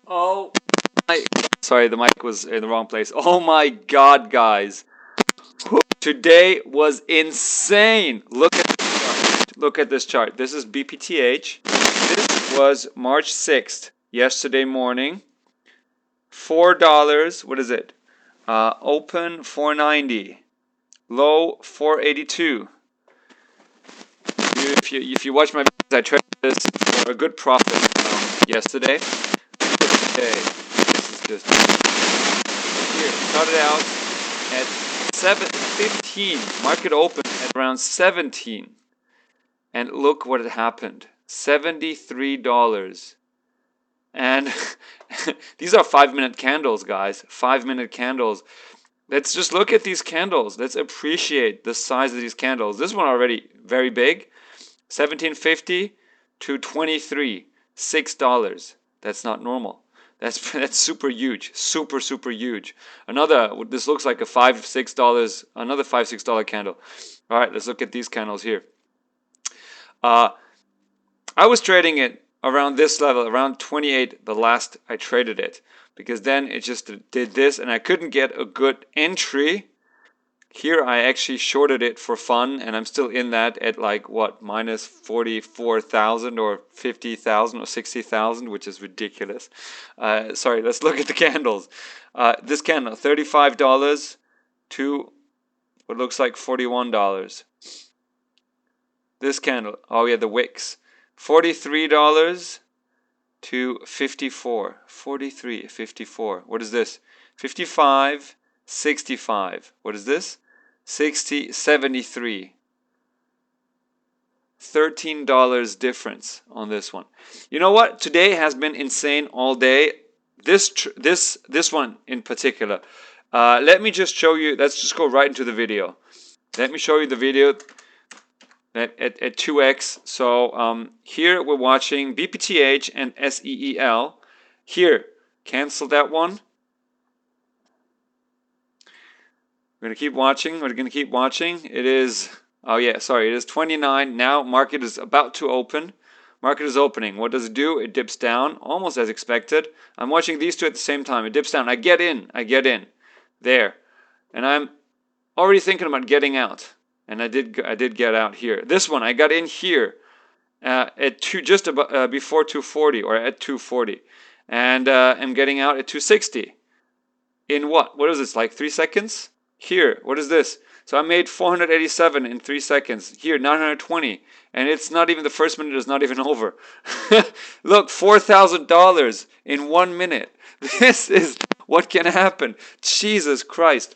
Oh my, sorry, the mic was in the wrong place. Oh my God, guys. Today was insane. Look at this chart. Look at this chart. This is BPTH. This was March 6th, yesterday morning. $4. What is it? Open 490. Low 482. If you watch my videos, I traded this for a good profit yesterday. Today, this is just here. Started out at 7:15. Market opened at around 17, and look what had happened: $73. And these are 5-minute candles, guys. 5-minute candles. Let's just look at these candles. Let's appreciate the size of these candles. This one already very big. 1750 to 23, $6. That's not normal. That's super huge, super huge. Another, this looks like a $5-6, another $5-6 candle. All right, let's look at these candles here. I was trading it around this level, around 28, the last I traded it, because then it just did this, and I couldn't get a good entry. Here I actually shorted it for fun, and I'm still in that at like what, minus 44,000 or 50,000 or 60,000, which is ridiculous. Sorry, let's look at the candles. This candle, $35 to what looks like $41. This candle, oh yeah, the wicks, $43 to 54. 43, 54. What is this? 55, 65. What is this? 60, 73. $13 difference on this one. You know what? Today has been insane all day. This one in particular. Let me just show you. Let's just go right into the video. Let me show you the video at 2x. So here we're watching BPTH and SEEL. Here, cancel that one. We're going to keep watching. We're going to keep watching. It is, oh yeah, sorry, it is 29. Now market is about to open. Market is opening. What does it do? It dips down, almost as expected. I'm watching these two at the same time. It dips down. I get in. There. And I'm already thinking about getting out. And I did get out here. This one, I got in here at just about before 240, or at 240. And I'm getting out at 260. In what? What is this, like 3 seconds? Here, what is this? So I made 487 in 3 seconds. Here, 920. And it's not even, the first minute is not even over. Look, $4,000 in 1 minute. This is what can happen. Jesus Christ.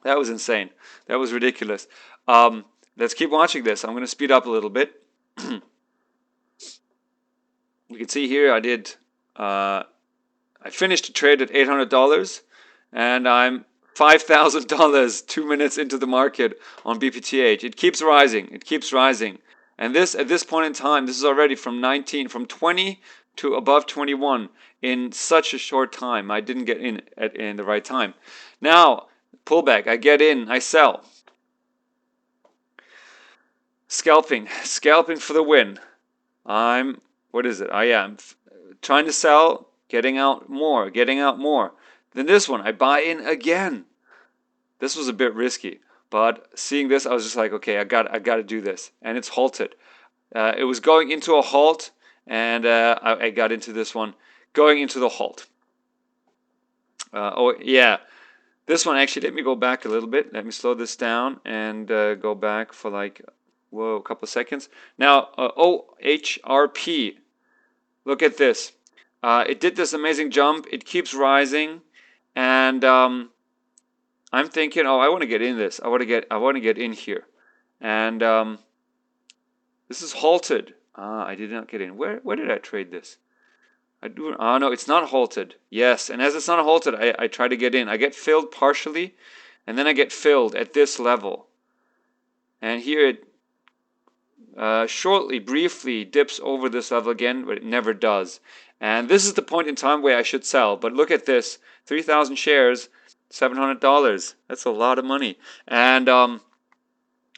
That was insane. That was ridiculous. Let's keep watching this. I'm going to speed up a little bit. You can see here I finished the trade at $800, and I'm $5,000 2 minutes into the market on BPTH. It keeps rising. It keeps rising. And this, at this point in time, this is already from 20 to above 21 in such a short time. I didn't get in the right time. Now, pullback. I get in. I sell. Scalping for the win. What is it? I am trying to sell, getting out more. Then this one, I buy in again. This was a bit risky, but seeing this, I was just like, okay, I got to do this, and it's halted. It was going into a halt, and I got into this one, going into the halt. Oh yeah, this one actually. Let me go back a little bit. Let me slow this down and go back for like, whoa, a couple of seconds. Now OHRP. Look at this. It did this amazing jump. It keeps rising. And I'm thinking, oh, I want to get in this. I want to get in here. And this is halted. I did not get in. Where did I trade this? Oh no, it's not halted. Yes, and as it's not halted, I try to get in. I get filled partially, and then I get filled at this level. And here it briefly dips over this level again, but it never does. And this is the point in time where I should sell. But look at this, 3,000 shares, $700. That's a lot of money. And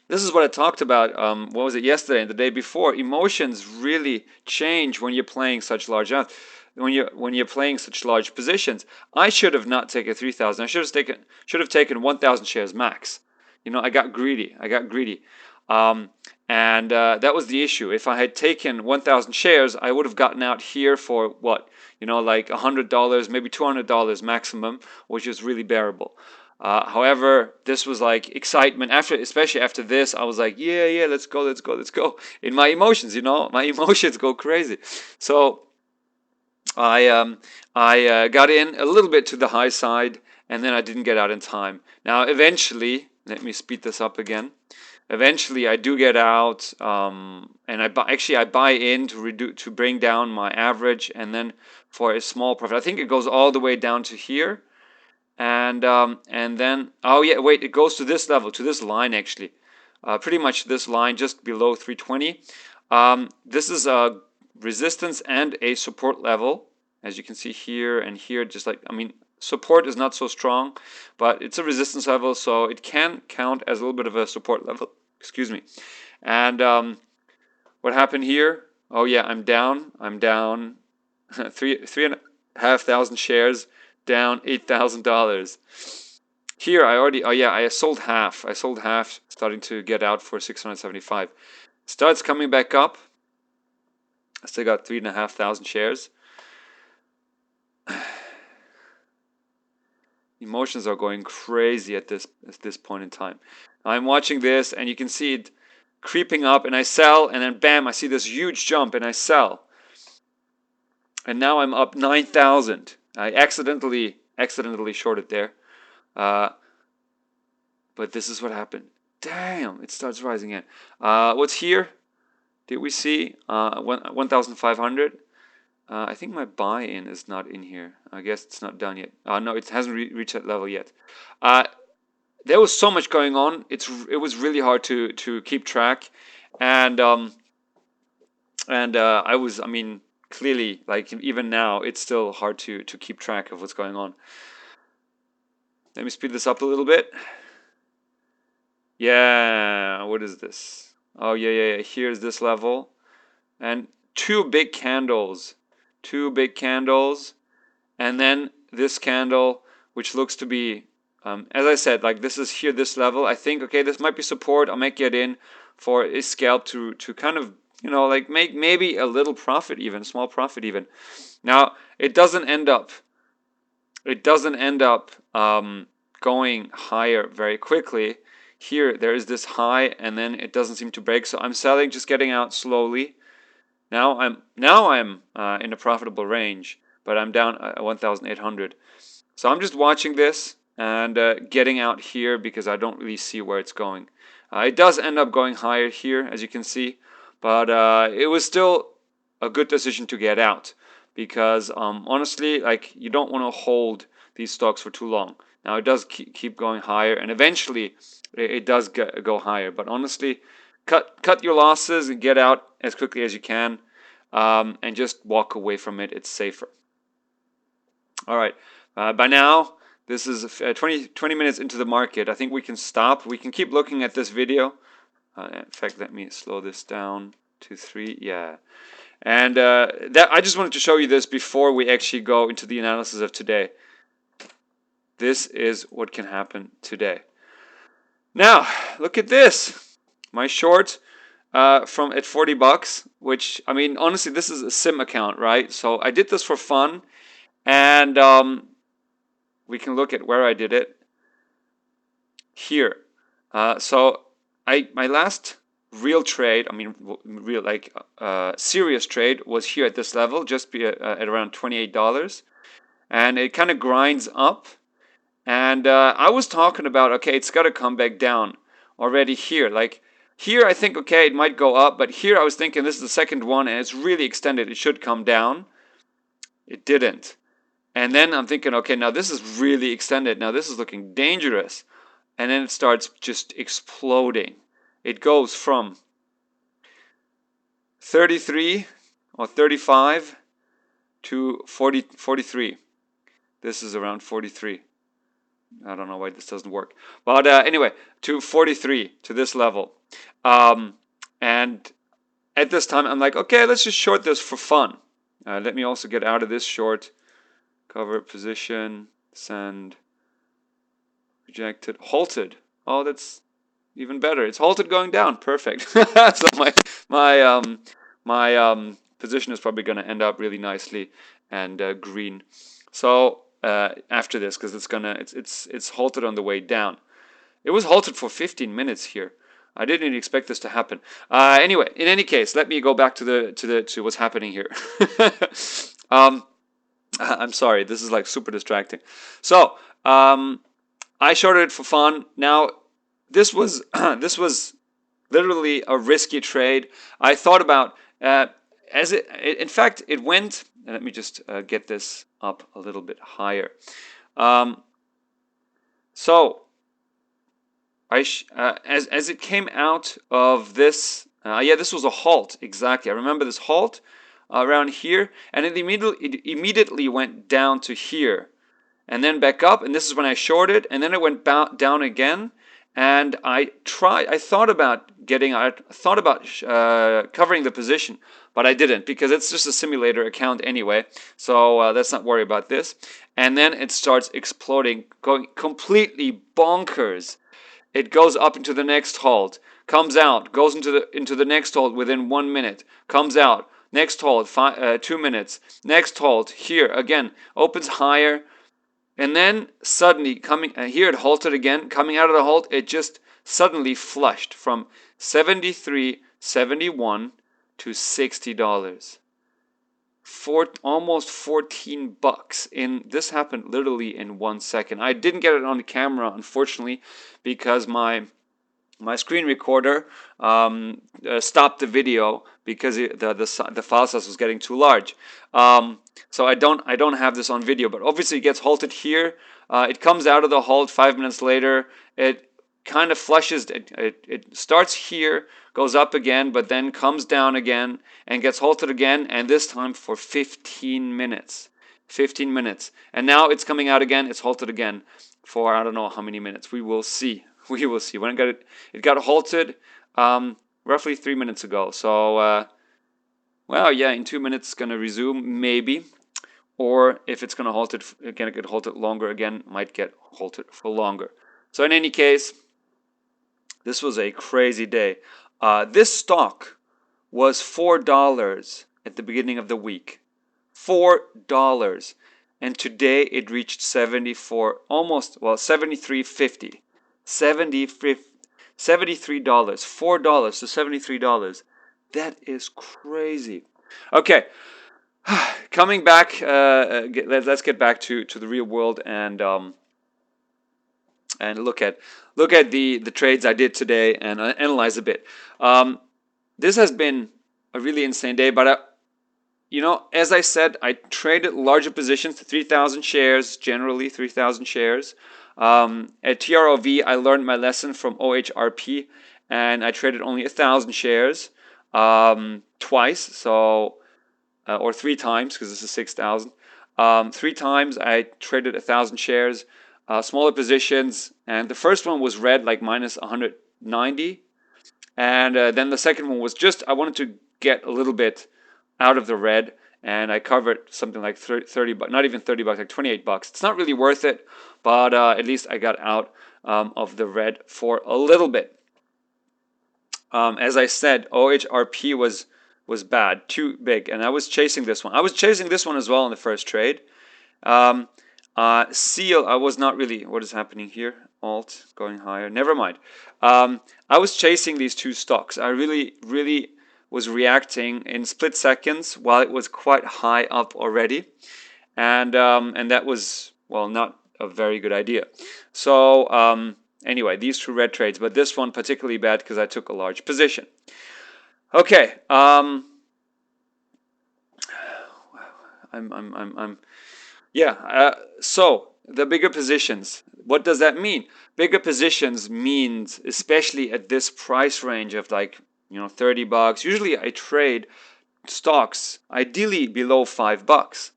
this is what I talked about, what was it, yesterday and the day before. Emotions really change when you're playing such large amounts. when you're playing such large positions. I should have not taken 3,000. I should have taken 1,000 shares max. You know, I got greedy. Um, and that was the issue. If I had taken 1,000 shares, I would have gotten out here for what, you know, like $100, maybe $200 maximum, which is really bearable. However, this was like excitement after, especially after this. I was like, yeah, let's go. In my emotions, you know, my emotions go crazy. So I got in a little bit to the high side, and then I didn't get out in time. Now, eventually, let me speed this up again. Eventually, I do get out, and I buy in to bring down my average, and then for a small profit. I think it goes all the way down to here, and then oh yeah, wait, it goes to this level, to this line actually, pretty much this line just below 320. This is a resistance and a support level, as you can see here and here. Just like, I mean, support is not so strong, but it's a resistance level, so it can count as a little bit of a support level. Excuse me. And what happened here? Oh yeah, I'm down. three and a half thousand shares, down $8,000. Here I already, oh yeah, I sold half. Starting to get out for 675. Starts coming back up. I still got 3,500 shares. Emotions are going crazy at this point in time. I'm watching this, and you can see it creeping up, and I sell, and then bam, I see this huge jump, and I sell. And now I'm up 9,000. I accidentally shorted there. But this is what happened. Damn, it starts rising in. What's here? Did we see 1,500? I think my buy-in is not in here. I guess it's not done yet. No, it hasn't reached that level yet. There was so much going on. It was really hard to keep track, and I mean, clearly, like even now, it's still hard to keep track of what's going on. Let me speed this up a little bit. Yeah, what is this? Oh yeah. Here's this level, and two big candles, and then this candle, which looks to be, as I said, like this is here, this level. I think, okay, this might be support. I might get in for a scalp to kind of, you know, like make maybe a little profit, even small profit even. Now it doesn't end up going higher very quickly. Here there is this high, and then it doesn't seem to break, so I'm selling, just getting out slowly. Now I'm in a profitable range, but I'm down at 1,800. So I'm just watching this and getting out here because I don't really see where it's going. It does end up going higher here, as you can see, but it was still a good decision to get out because honestly, like, you don't want to hold these stocks for too long. Now it does keep going higher, and eventually it does go higher. But honestly, cut your losses and get out as quickly as you can, and just walk away from it. It's safer. All right. By now, this is 20 minutes into the market. I think we can stop. We can keep looking at this video. In fact, let me slow this down to 3. Yeah. And that I just wanted to show you this before we actually go into the analysis of today. This is what can happen today. Now, look at this. My short from at $40, which, I mean, honestly, this is a sim account, right? So I did this for fun, and we can look at where I did it here. So my last real trade, I mean, real, like serious trade, was here at this level, just at around $28, and it kind of grinds up. And I was talking about, okay, it's got to come back down already here. Like here, I think, okay, it might go up, but here I was thinking this is the second one, and it's really extended. It should come down. It didn't. And then I'm thinking, okay, now this is really extended. Now this is looking dangerous. And then it starts just exploding. It goes from 33 or 35 to 43. This is around 43. I don't know why this doesn't work. But anyway, to 43, to this level. And at this time, I'm like, okay, let's just short this for fun. Let me also get out of this short. Cover position, send, rejected, halted. Oh, that's even better. It's halted going down. Perfect. So my position is probably going to end up really nicely and green. So after this, because it's halted on the way down. It was halted for 15 minutes here. I didn't even expect this to happen. Anyway, in any case, let me go back to what's happening here. I'm sorry, this is like super distracting. So I shorted it for fun. Now this was this was literally a risky trade. I thought about as it. In fact, it went. Let me just get this up a little bit higher. Um, so as it came out of this, yeah, this was a halt exactly. I remember this halt around here, and it immediately went down to here, and then back up, and this is when I shorted, and then it went down again, and I thought about covering the position, but I didn't because it's just a simulator account anyway, so let's not worry about this. And then it starts exploding, going completely bonkers. It goes up into the next halt, comes out, goes into the next halt within 1 minute, comes out, next halt, 2 minutes, next halt, here again, opens higher, and then suddenly coming here it halted again. Coming out of the halt, it just suddenly flushed from 73.71 to $60. Almost 14 bucks. In this happened literally in 1 second. I didn't get it on camera, unfortunately, because my screen recorder stopped the video because the file size was getting too large. So I don't have this on video, but obviously it gets halted here. It comes out of the halt 5 minutes later. It kind of flushes. It starts here, goes up again, but then comes down again and gets halted again, and this time for 15 minutes. 15 minutes. And now it's coming out again. It's halted again for I don't know how many minutes. We will see. We will see. When it got halted roughly 3 minutes ago. So, well, yeah, in 2 minutes it's gonna resume maybe, or if it's gonna halt it again, get halted longer again, might get halted for longer. So in any case, this was a crazy day. This stock was $4 at the beginning of the week. $4. And today it reached 74, almost, well, 73.50. $73. $4 to $73. That is crazy. Okay, coming back, let's get back to the real world and look at the trades I did today and analyze a bit. This has been a really insane day, but as I said, I traded larger positions to 3,000 shares, generally 3,000 shares. At TROV, I learned my lesson from OHRP, and I traded only 1,000 shares twice, so or 3 times because this is 6,000. 3 times I traded 1,000 shares, smaller positions, and the first one was red, like minus 190, and then the second one was just I wanted to get a little bit out of the red, and I covered something like 30 bucks, not even 30 bucks, like 28 bucks. It's not really worth it, but at least I got out of the red for a little bit. As I said, OHRP was bad, too big, and I was chasing this one. I was chasing this one as well in the first trade. Seal, I was not really. What is happening here? Alt going higher. Never mind. I was chasing these two stocks. I really was reacting in split seconds while it was quite high up already, and that was, well, not a very good idea. So anyway, these two red trades, but this one particularly bad because I took a large position. Okay, so the bigger positions. What does that mean? Bigger positions means, especially at this price range of like 30 bucks. Usually I trade stocks ideally below $5,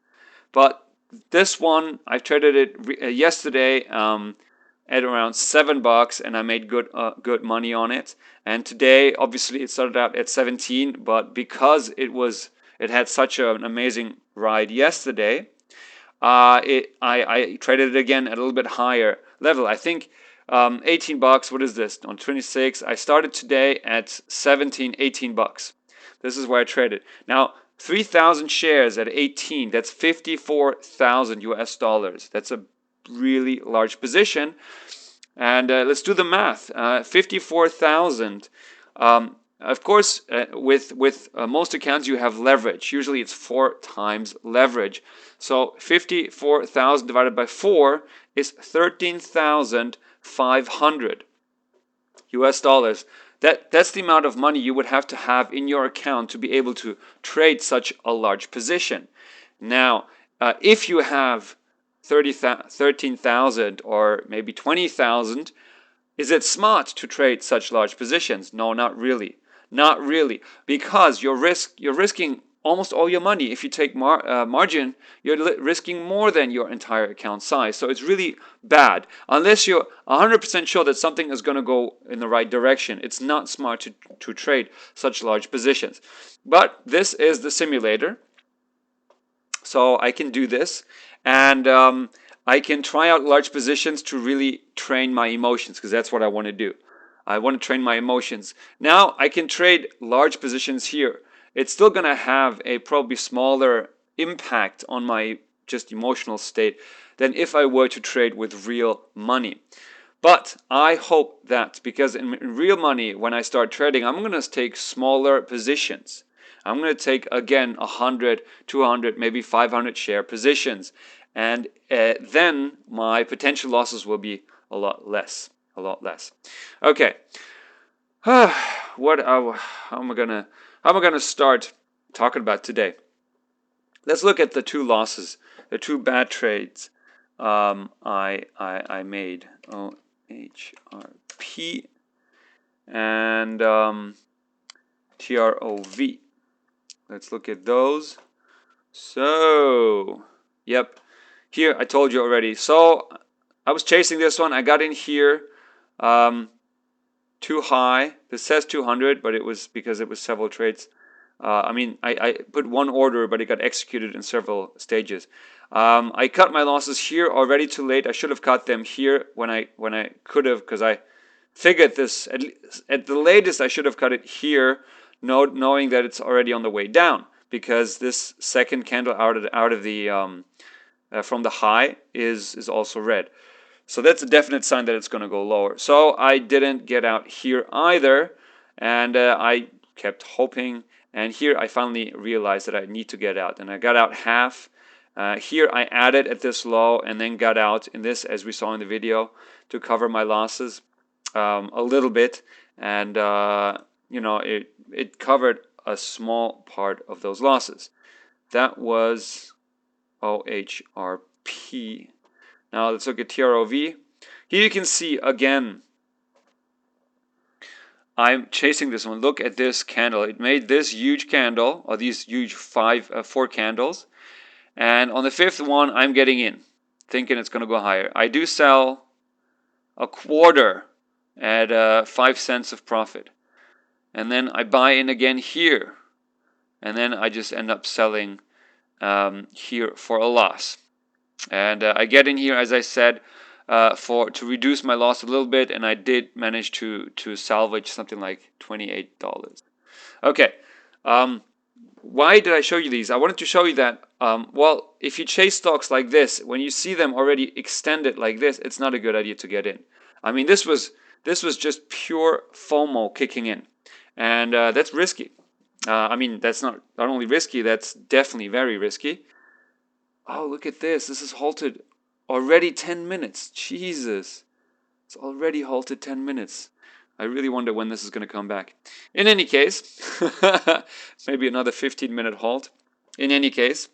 but this one I traded it yesterday at around $7, and I made good money on it. And today, obviously, it started out at 17, but because it had such an amazing ride yesterday. I traded it again at a little bit higher level. I think 18 bucks. What is this? On 26. I started today at 17, 18 bucks. This is where I traded. Now, 3,000 shares at 18. That's 54,000 US dollars. That's a really large position. And let's do the math. 54,000. Of course, with most accounts, you have leverage. Usually it's 4 times leverage. So 54,000 divided by 4 is 13,500 US dollars. That's the amount of money you would have to have in your account to be able to trade such a large position. Now, if you have 13,000 or maybe 20,000, is it smart to trade such large positions? No, not really. Not really, because you're risking almost all your money. If you take margin, you're risking more than your entire account size. So it's really bad. Unless you're 100% sure that something is going to go in the right direction, it's not smart to trade such large positions. But this is the simulator. So I can do this, and I can try out large positions to really train my emotions, because that's what I want to do. I want to train my emotions. Now I can trade large positions here. It's still going to have a probably smaller impact on my just emotional state than if I were to trade with real money. But I hope that, because in real money, when I start trading, I'm going to take smaller positions. I'm going to take, again, 100, 200, maybe 500 share positions. And then my potential losses will be a lot less. A lot less. Okay. How am I gonna start talking about today? Let's look at the two losses, the two bad trades I made. OHRP and TROV. Let's look at those. So, yep. Here, I told you already. So, I was chasing this one. I got in here too high. This says 200, but it was because it was several trades. I put one order, but it got executed in several stages. I cut my losses here already too late. I should have cut them here when I could have, because I figured this at the latest I should have cut it here, knowing that it's already on the way down, because this second candle out of the from the high is also red. So that's a definite sign that it's going to go lower. So I didn't get out here either, and I kept hoping. And here I finally realized that I need to get out, and I got out half. Here I added at this low and then got out in this, as we saw in the video, to cover my losses a little bit, and it covered a small part of those losses. That was OHRP. Now let's look at TROV. Here you can see again, I'm chasing this one. Look at this candle. It made this huge candle, or these huge four candles. And on the fifth one, I'm getting in, thinking it's going to go higher. I do sell a quarter at 5 cents of profit. And then I buy in again here. And then I just end up selling here for a loss. And I get in here, as I said, to reduce my loss a little bit, and I did manage to salvage something like $28. Okay, why did I show you these? I wanted to show you that well, if you chase stocks like this, when you see them already extended like this, it's not a good idea to get in. I mean, this was just pure FOMO kicking in, and that's risky. I mean, that's not only risky, that's definitely very risky. Oh, look at this. This is halted already 10 minutes. Jesus. It's already halted 10 minutes. I really wonder when this is going to come back. In any case, maybe another 15-minute halt. In any case,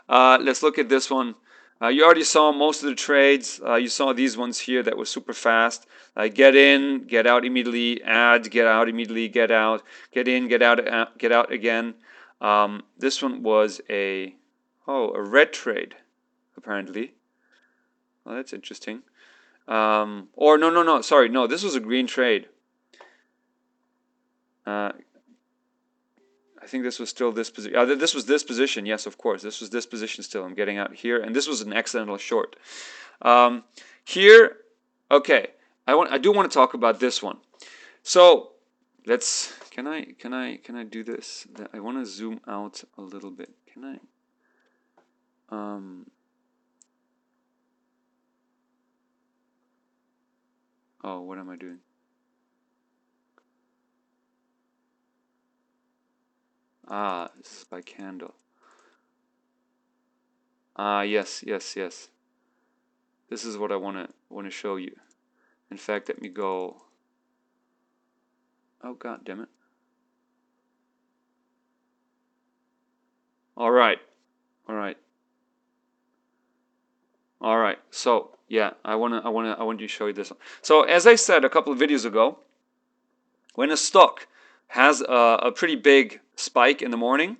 let's look at this one. You already saw most of the trades. You saw these ones here that were super fast. Get in, get out immediately, add, get out immediately, get out, get in, get out again. This one was a red trade, apparently. Well, that's interesting. Or no, sorry, no, this was a green trade. I think this was still this position. This was this position. Yes, of course. This was this position still. I'm getting out here, and this was an accidental short. Here, okay. I do want to talk about this one. So let's. Can I do this? I want to zoom out a little bit. Can I? Oh, what am I doing? Ah, this is by candle. Ah, yes. This is what I want to show you. In fact, let me go. Oh, God damn it. All right. So, yeah, I want to show you this one. So, as I said a couple of videos ago, when a stock has a pretty big spike in the morning,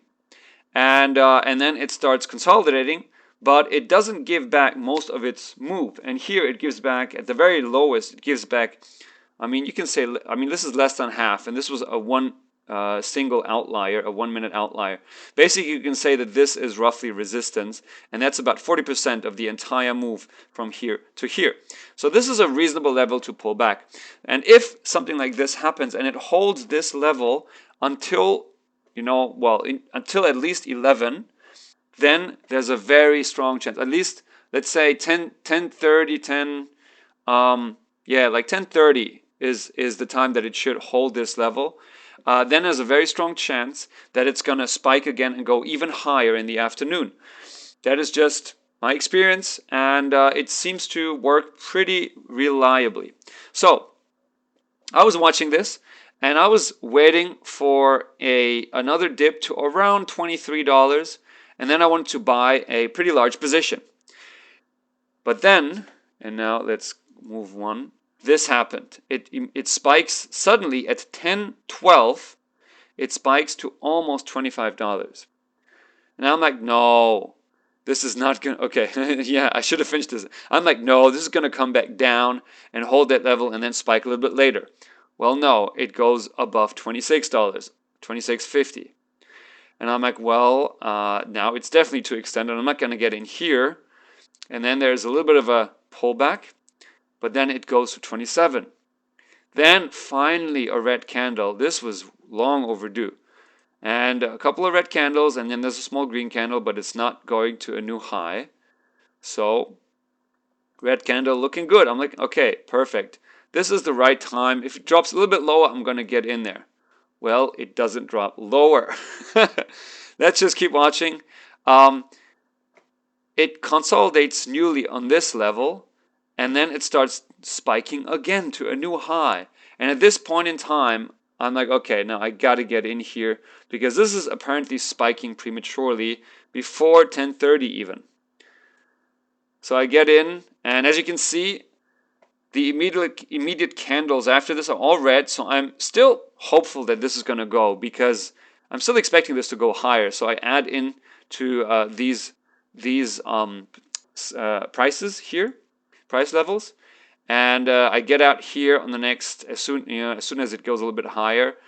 and then it starts consolidating, but it doesn't give back most of its move. And here it gives back at the very lowest. It gives back. I mean, you can say. I mean, this is less than half, and this was a single outlier, a 1 minute outlier. Basically, you can say that this is roughly resistance, and that's about 40% of the entire move from here to here. So this is a reasonable level to pull back. And if something like this happens and it holds this level until, until at least 11, then there's a very strong chance. At least, let's say 10:30, like 10:30 is the time that it should hold this level. Then there's a very strong chance that it's going to spike again and go even higher in the afternoon. That is just my experience, and it seems to work pretty reliably. So I was watching this, and I was waiting for another dip to around $23, and then I wanted to buy a pretty large position. But then, and now let's move one. This happened. It spikes suddenly at 10:12. It spikes to almost $25. And I'm like, no, this is not going to, okay, yeah, I should have finished this. I'm like, no, this is going to come back down and hold that level and then spike a little bit later. Well, no, it goes above $26, $26.50. And I'm like, well, now it's definitely too extended. I'm not going to get in here. And then there's a little bit of a pullback, but then it goes to 27. Then finally a red candle. This was long overdue. And a couple of red candles, and then there's a small green candle, but it's not going to a new high. So red candle looking good. I'm like, okay, perfect. This is the right time. If it drops a little bit lower, I'm going to get in there. Well, it doesn't drop lower. Let's just keep watching. It consolidates newly on this level, and then it starts spiking again to a new high. And at this point in time, I'm like, okay, now I got to get in here because this is apparently spiking prematurely before 10:30 even. So I get in, and as you can see, the immediate candles after this are all red, so I'm still hopeful that this is going to go because I'm still expecting this to go higher. So I add in to these prices here, price levels, and I get out here on the next as soon as it goes a little bit higher.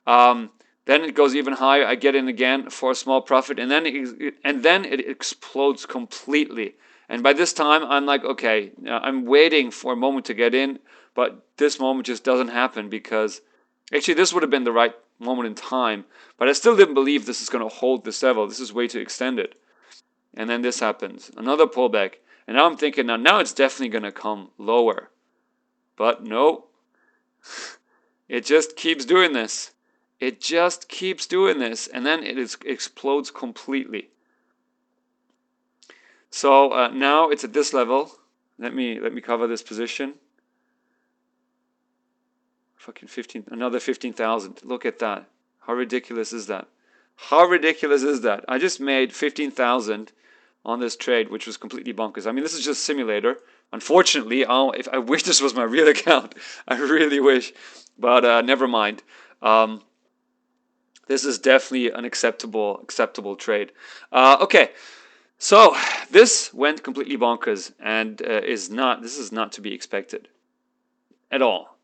Then it goes even higher. I get in again for a small profit, and then it explodes completely. And by this time, I'm like, okay, I'm waiting for a moment to get in, but this moment just doesn't happen because actually this would have been the right moment in time, but I still didn't believe this is going to hold this level. This is way too extended. And then this happens, another pullback. And now I'm thinking, now it's definitely going to come lower. But no, it just keeps doing this. It just keeps doing this, and then it explodes completely. So now it's at this level. Let me cover this position. Fucking 15, another 15,000. Look at that. How ridiculous is that? How ridiculous is that? I just made 15,000 on this trade, which was completely bonkers. I mean, this is just simulator. Unfortunately, if I wish this was my real account, I really wish, but never mind. This is definitely an acceptable trade. Okay. So this went completely bonkers, and this is not to be expected at all.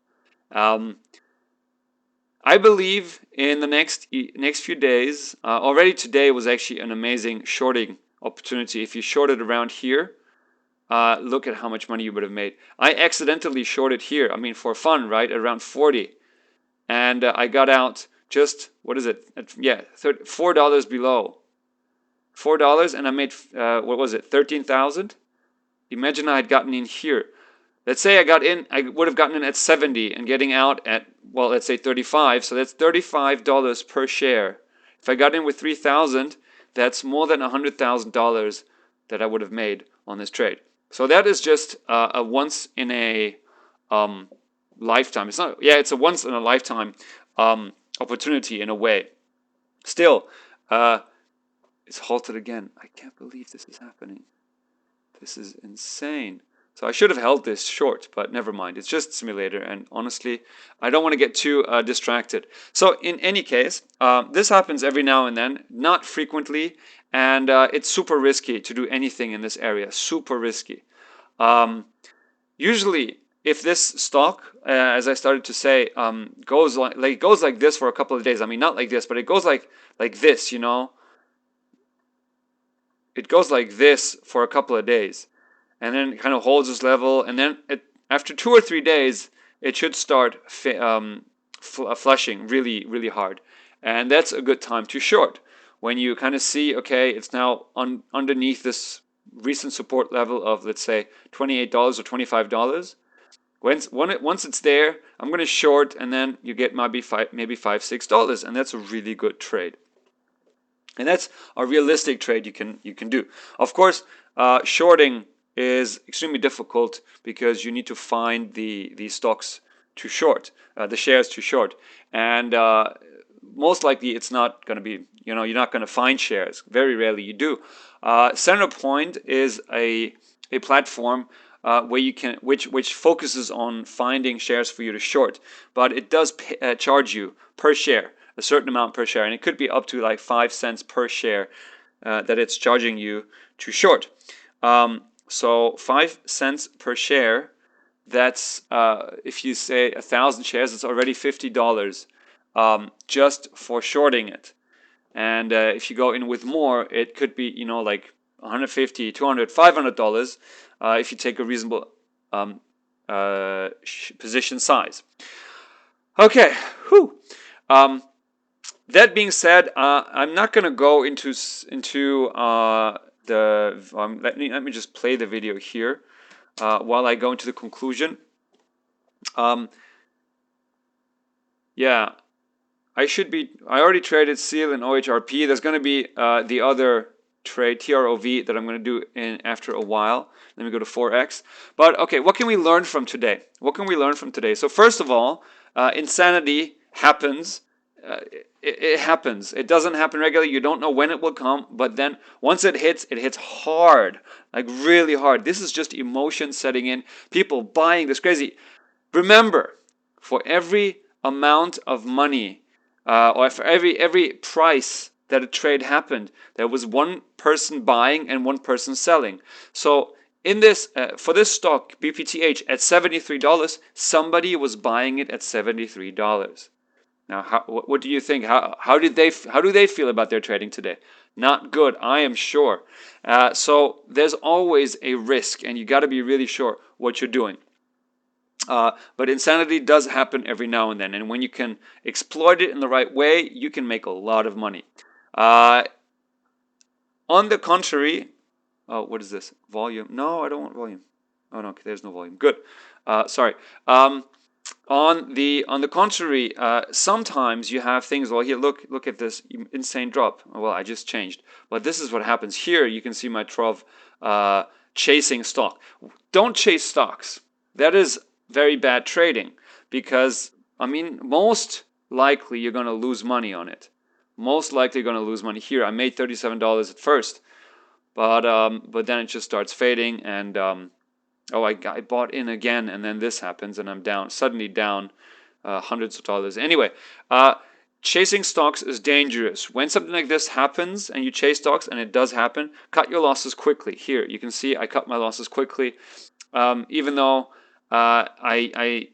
I believe in the next few days. Already today was actually an amazing shorting opportunity. If you shorted around here, look at how much money you would have made. I accidentally shorted here. I mean, for fun, right? Around 40, and I got out just what is it? Yeah, $4 below. $4, and I made what was it? 13,000. Imagine I had gotten in here. Let's say I got in, I would have gotten in at 70 and getting out at, well, let's say 35. So that's $35 per share. If I got in with 3,000, that's more than $100,000 that I would have made on this trade. So that is just a once in a lifetime. It's not, yeah, it's a once in a lifetime opportunity in a way. Still, it's halted again. I can't believe this is happening. This is insane. So I should have held this short, but never mind. It's just simulator, and honestly, I don't want to get too distracted. So in any case, this happens every now and then, not frequently, and it's super risky to do anything in this area. Super risky. Usually, if this stock, as I started to say, goes like this for a couple of days. I mean, not like this, but it goes like this. You know, it goes like this for a couple of days. And then it kind of holds this level, and then after 2 or 3 days, it should start flushing really, really hard. And that's a good time to short. When you kind of see, okay, it's now underneath this recent support level of, let's say, $28 or $25. Once it's there, I'm going to short, and then you get maybe $5, $6, and that's a really good trade. And that's a realistic trade you can do. Of course, shorting is extremely difficult because you need to find the stocks to short, the shares to short, and most likely it's not going to be, you're not going to find shares. Very rarely you do. Centerpoint is a platform where you can which focuses on finding shares for you to short, but it does charge you per share a certain amount per share, and it could be up to like 5 cents per share that it's charging you to short. So 5 cents per share, that's if you say 1,000 shares, it's already $50 just for shorting it. And if you go in with more, it could be, like $150, $200, $500 if you take a reasonable position size. Okay, whew. That being said, I'm not going to go into let me just play the video here while I go into the conclusion. Yeah, I already traded SEAL and OHRP. There's going to be the other trade, TROV, that I'm going to do after a while. Let me go to Forex. But okay, what can we learn from today? So first of all, insanity happens. It happens. It doesn't happen regularly. You don't know when it will come, but then once it hits hard, like really hard. This is just emotion setting in. People buying this crazy. Remember, for every amount of money, or for every price that a trade happened, there was one person buying and one person selling. So in this, for this stock, BPTH at $73, somebody was buying it at $73. Now, what do you think? How do they feel about their trading today? Not good, I am sure. So there's always a risk, and you got to be really sure what you're doing. But insanity does happen every now and then, and when you can exploit it in the right way, you can make a lot of money. On the contrary, what is this? Volume? No, I don't want volume. Oh no, okay, there's no volume. Good. Sorry. On the contrary, sometimes you have things. Well, here, look at this insane drop. Well, I just changed, but this is what happens here. You can see my trove chasing stock. Don't chase stocks. That is very bad trading, because I mean, most likely you're going to lose money on it. Most likely you're going to lose money here. I made $37 at first, but then it just starts fading, and oh, I bought in again, and then this happens, and I'm down, suddenly down hundreds of dollars. Anyway, chasing stocks is dangerous. When something like this happens, and you chase stocks, and it does happen, cut your losses quickly. Here, you can see I cut my losses quickly, even though I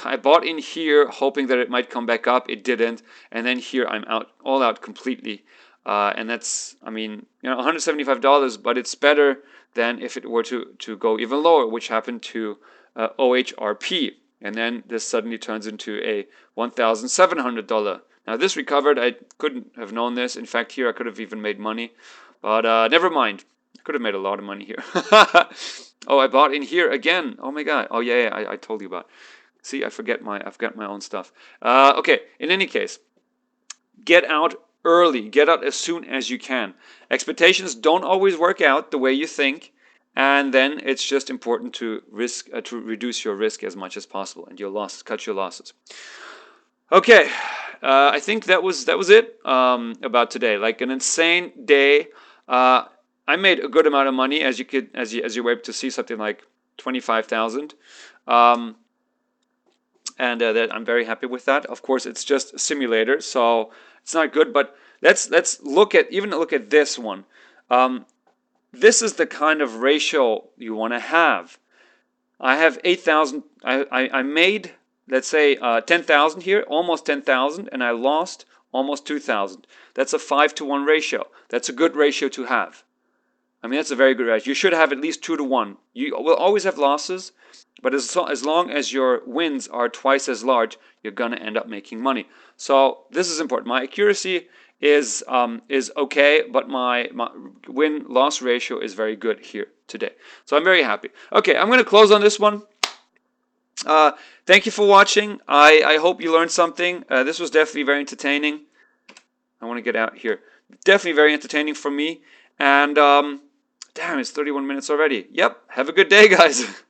I bought in here hoping that it might come back up. It didn't, and then here I'm out, all out completely. And that's, I mean, $175, but it's better than if it were to go even lower, which happened to OHRP. And then this suddenly turns into a $1,700. Now this recovered. I couldn't have known this. In fact, here I could have even made money, but never mind. I could have made a lot of money here. Oh, I bought in here again. Oh my God. Oh yeah, I told you about. See, I've got my own stuff. Okay. In any case, get out early. Get out as soon as you can. Expectations don't always work out the way you think, and then it's just important to reduce your risk as much as possible and your losses, cut your losses. Okay, I think that was it about today. Like an insane day. I made a good amount of money, as you were able to see, something like 25,000. And that I'm very happy with that. Of course, it's just a simulator, so it's not good. But let's look at this one. This is the kind of ratio you want to have. I have 8,000. I made, let's say, 10,000 here, almost 10,000, and I lost almost 2,000. That's a 5-to-1 ratio. That's a good ratio to have. I mean, that's a very good ratio. You should have at least 2-to-1. You will always have losses, but as long as your wins are twice as large, you're going to end up making money. So this is important. My accuracy is okay, but my win-loss ratio is very good here today. So I'm very happy. Okay, I'm going to close on this one. Thank you for watching. I hope you learned something. This was definitely very entertaining. I want to get out here. Definitely very entertaining for me. And damn, it's 31 minutes already. Yep. Have a good day, guys.